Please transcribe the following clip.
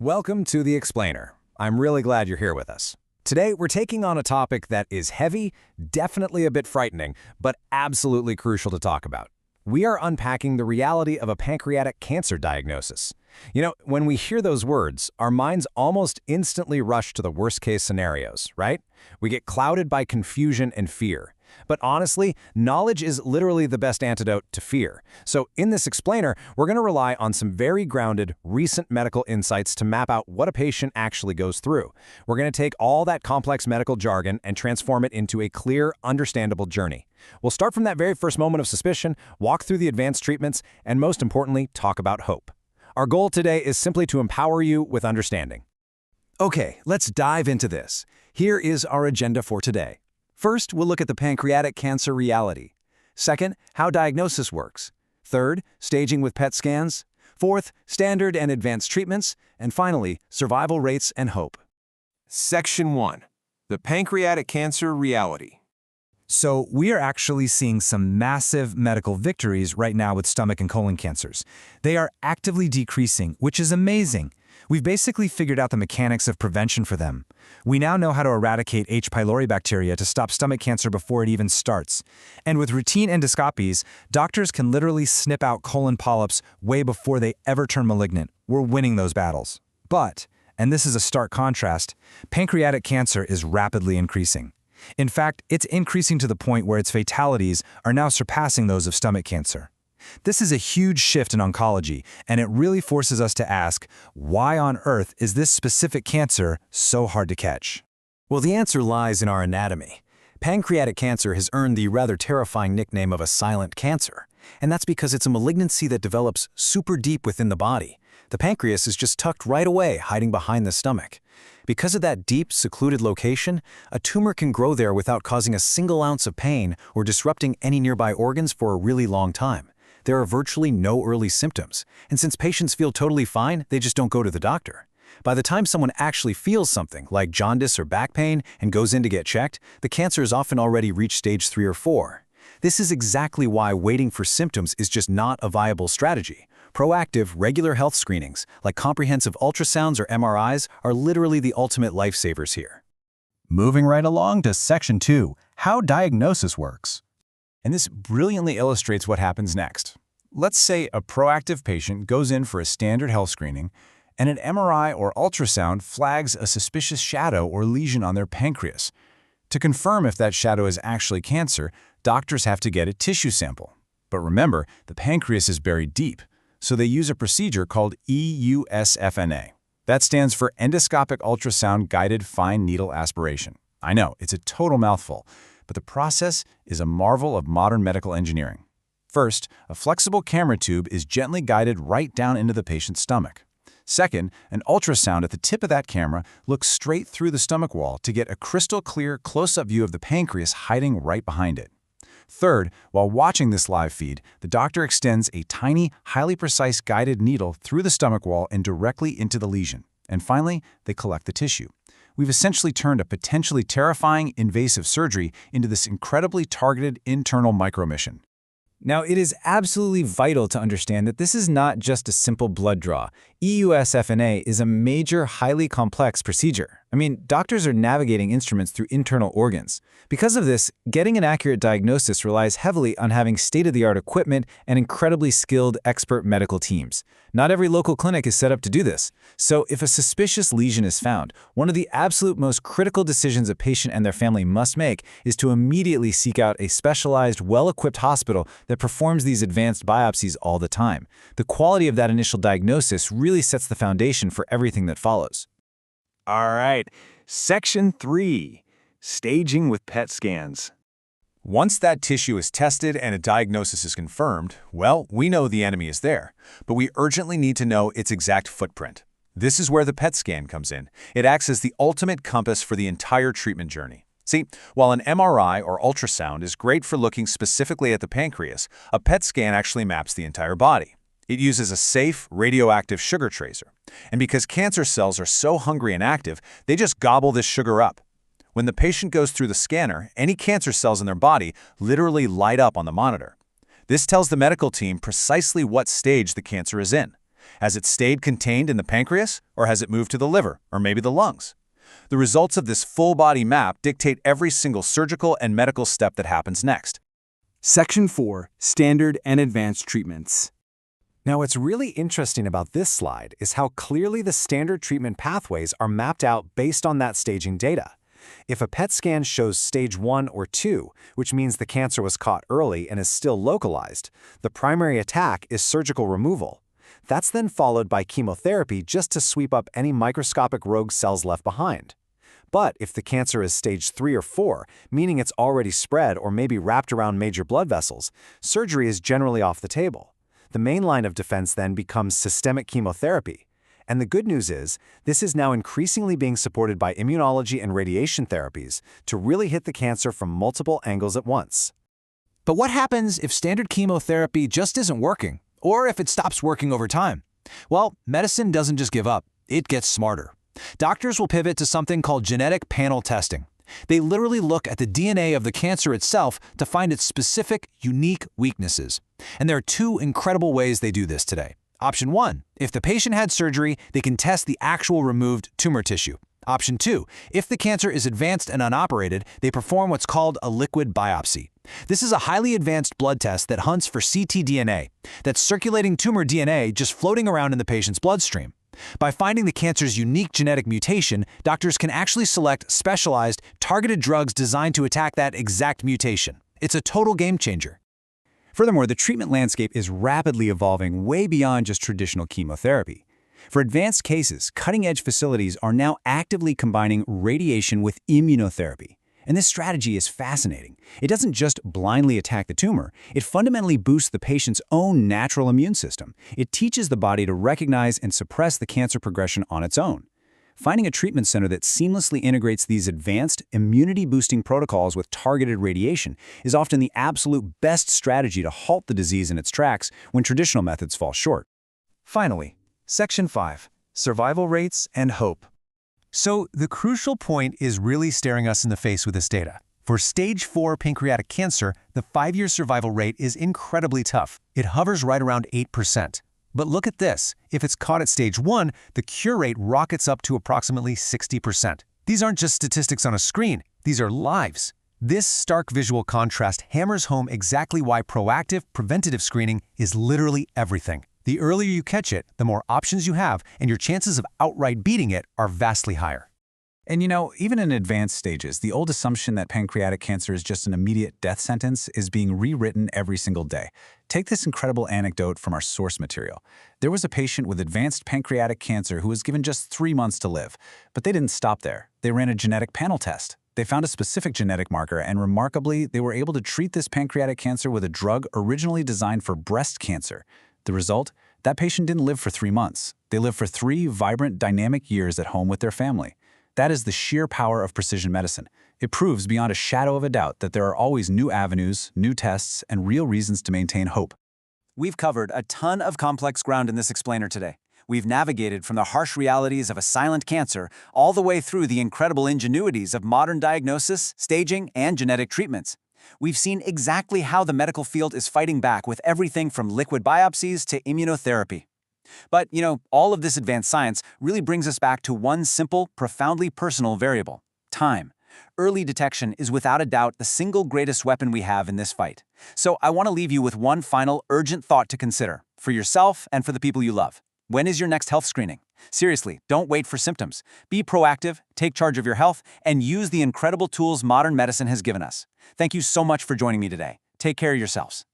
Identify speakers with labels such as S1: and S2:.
S1: Welcome to The Explainer. I'm really glad you're here with us. Today, we're taking on a topic that is heavy, definitely a bit frightening, but absolutely crucial to talk about. We are unpacking the reality of a pancreatic cancer diagnosis. When we hear those words, our minds almost instantly rush to the worst-case scenarios, right? We get clouded by confusion and fear. But honestly, knowledge is literally the best antidote to fear. So in this explainer, we're going to rely on some very grounded, recent medical insights to map out what a patient actually goes through. We're going to take all that complex medical jargon and transform it into a clear, understandable journey. We'll start from that very first moment of suspicion, walk through the advanced treatments, and most importantly, talk about hope. Our goal today is simply to empower you with understanding. Okay, let's dive into this. Here is our agenda for today. First, we'll look at the pancreatic cancer reality. Second, how diagnosis works. Third, staging with PET scans. Fourth, standard and advanced treatments. And finally, survival rates and hope.
S2: Section 1. The pancreatic cancer reality.
S3: So we are actually seeing some massive medical victories right now with stomach and colon cancers. They are actively decreasing, which is amazing. We've basically figured out the mechanics of prevention for them. We now know how to eradicate H. pylori bacteria to stop stomach cancer before it even starts. And with routine endoscopies, doctors can literally snip out colon polyps way before they ever turn malignant. We're winning those battles. But, and this is a stark contrast, pancreatic cancer is rapidly increasing. In fact, it's increasing to the point where its fatalities are now surpassing those of stomach cancer. This is a huge shift in oncology, and it really forces us to ask, why on earth is this specific cancer so hard to catch?
S1: Well, the answer lies in our anatomy. Pancreatic cancer has earned the rather terrifying nickname of a silent cancer, and that's because it's a malignancy that develops super deep within the body. The pancreas is just tucked right away, hiding behind the stomach. Because of that deep, secluded location, a tumor can grow there without causing a single ounce of pain or disrupting any nearby organs for a really long time. There are virtually no early symptoms, and since patients feel totally fine, they just don't go to the doctor. By the time someone actually feels something, like jaundice or back pain, and goes in to get checked, the cancer has often already reached stage 3 or 4. This is exactly why waiting for symptoms is just not a viable strategy. Proactive, regular health screenings, like comprehensive ultrasounds or MRIs, are literally the ultimate lifesavers here.
S4: Moving right along to Section 2, how diagnosis works.
S3: And this brilliantly illustrates what happens next. Let's say a proactive patient goes in for a standard health screening, and an MRI or ultrasound flags a suspicious shadow or lesion on their pancreas. To confirm if that shadow is actually cancer, doctors have to get a tissue sample. But remember, the pancreas is buried deep, so they use a procedure called EUSFNA. That stands for Endoscopic Ultrasound Guided Fine Needle Aspiration. I know, it's a total mouthful, but the process is a marvel of modern medical engineering. First, a flexible camera tube is gently guided right down into the patient's stomach. Second, an ultrasound at the tip of that camera looks straight through the stomach wall to get a crystal clear close-up view of the pancreas hiding right behind it. Third, while watching this live feed, the doctor extends a tiny, highly precise guided needle through the stomach wall and directly into the lesion. And finally, they collect the tissue. We've essentially turned a potentially terrifying, invasive surgery into this incredibly targeted internal micromission.
S1: Now, it is absolutely vital to understand that this is not just a simple blood draw. EUSFNA is a major, highly complex procedure. Doctors are navigating instruments through internal organs. Because of this, getting an accurate diagnosis relies heavily on having state-of-the-art equipment and incredibly skilled expert medical teams. Not every local clinic is set up to do this. So if a suspicious lesion is found, one of the absolute most critical decisions a patient and their family must make is to immediately seek out a specialized, well-equipped hospital that performs these advanced biopsies all the time. The quality of that initial diagnosis really sets the foundation for everything that follows.
S2: All right, Section 3. Staging with PET scans.
S1: Once that tissue is tested and a diagnosis is confirmed, well, we know the enemy is there, but we urgently need to know its exact footprint. This is where the PET scan comes in. It acts as the ultimate compass for the entire treatment journey. See, while an MRI or ultrasound is great for looking specifically at the pancreas, a PET scan actually maps the entire body. It uses a safe, radioactive sugar tracer. And because cancer cells are so hungry and active, they just gobble this sugar up. When the patient goes through the scanner, any cancer cells in their body literally light up on the monitor. This tells the medical team precisely what stage the cancer is in.
S3: Has it stayed contained in the pancreas, or has it moved to the liver, or maybe the lungs? The results of this full-body map dictate every single surgical and medical step that happens next.
S2: Section 4. Standard and Advanced Treatments.
S1: Now, what's really interesting about this slide is how clearly the standard treatment pathways are mapped out based on that staging data. If a PET scan shows stage 1 or 2, which means the cancer was caught early and is still localized, the primary attack is surgical removal. That's then followed by chemotherapy just to sweep up any microscopic rogue cells left behind. But if the cancer is stage 3 or 4, meaning it's already spread or maybe wrapped around major blood vessels, surgery is generally off the table. The main line of defense then becomes systemic chemotherapy. And the good news is, this is now increasingly being supported by immunology and radiation therapies to really hit the cancer from multiple angles at once.
S3: But what happens if standard chemotherapy just isn't working, or if it stops working over time? Well, medicine doesn't just give up, it gets smarter. Doctors will pivot to something called genetic panel testing. They literally look at the DNA of the cancer itself to find its specific, unique weaknesses. And there are two incredible ways they do this today. Option 1, if the patient had surgery, they can test the actual removed tumor tissue. Option 2, if the cancer is advanced and unoperated, they perform what's called a liquid biopsy. This is a highly advanced blood test that hunts for ctDNA, that's circulating tumor DNA just floating around in the patient's bloodstream. By finding the cancer's unique genetic mutation, doctors can actually select specialized, targeted drugs designed to attack that exact mutation. It's a total game changer.
S4: Furthermore, the treatment landscape is rapidly evolving way beyond just traditional chemotherapy. For advanced cases, cutting-edge facilities are now actively combining radiation with immunotherapy. And this strategy is fascinating. It doesn't just blindly attack the tumor, it fundamentally boosts the patient's own natural immune system. It teaches the body to recognize and suppress the cancer progression on its own. Finding a treatment center that seamlessly integrates these advanced, immunity-boosting protocols with targeted radiation is often the absolute best strategy to halt the disease in its tracks when traditional methods fall short.
S3: Finally, Section 5. Survival rates and hope.
S1: So the crucial point is really staring us in the face with this data. For stage 4 pancreatic cancer, the 5-year survival rate is incredibly tough. It hovers right around 8%. But look at this. If it's caught at stage 1, the cure rate rockets up to approximately 60%. These aren't just statistics on a screen. These are lives. This stark visual contrast hammers home exactly why proactive, preventative screening is literally everything. The earlier you catch it, the more options you have, and your chances of outright beating it are vastly higher.
S3: And even in advanced stages, the old assumption that pancreatic cancer is just an immediate death sentence is being rewritten every single day. Take this incredible anecdote from our source material. There was a patient with advanced pancreatic cancer who was given just 3 months to live. But they didn't stop there. They ran a genetic panel test. They found a specific genetic marker, and remarkably, they were able to treat this pancreatic cancer with a drug originally designed for breast cancer. The result? That patient didn't live for 3 months. They lived for 3 vibrant, dynamic years at home with their family. That is the sheer power of precision medicine. It proves beyond a shadow of a doubt that there are always new avenues, new tests, and real reasons to maintain hope.
S1: We've covered a ton of complex ground in this explainer today. We've navigated from the harsh realities of a silent cancer all the way through the incredible ingenuities of modern diagnosis, staging, and genetic treatments. We've seen exactly how the medical field is fighting back with everything from liquid biopsies to immunotherapy. But, all of this advanced science really brings us back to one simple, profoundly personal variable: time. Early detection is without a doubt the single greatest weapon we have in this fight. So I want to leave you with one final urgent thought to consider, for yourself and for the people you love. When is your next health screening? Seriously, don't wait for symptoms. Be proactive, take charge of your health, and use the incredible tools modern medicine has given us. Thank you so much for joining me today. Take care of yourselves.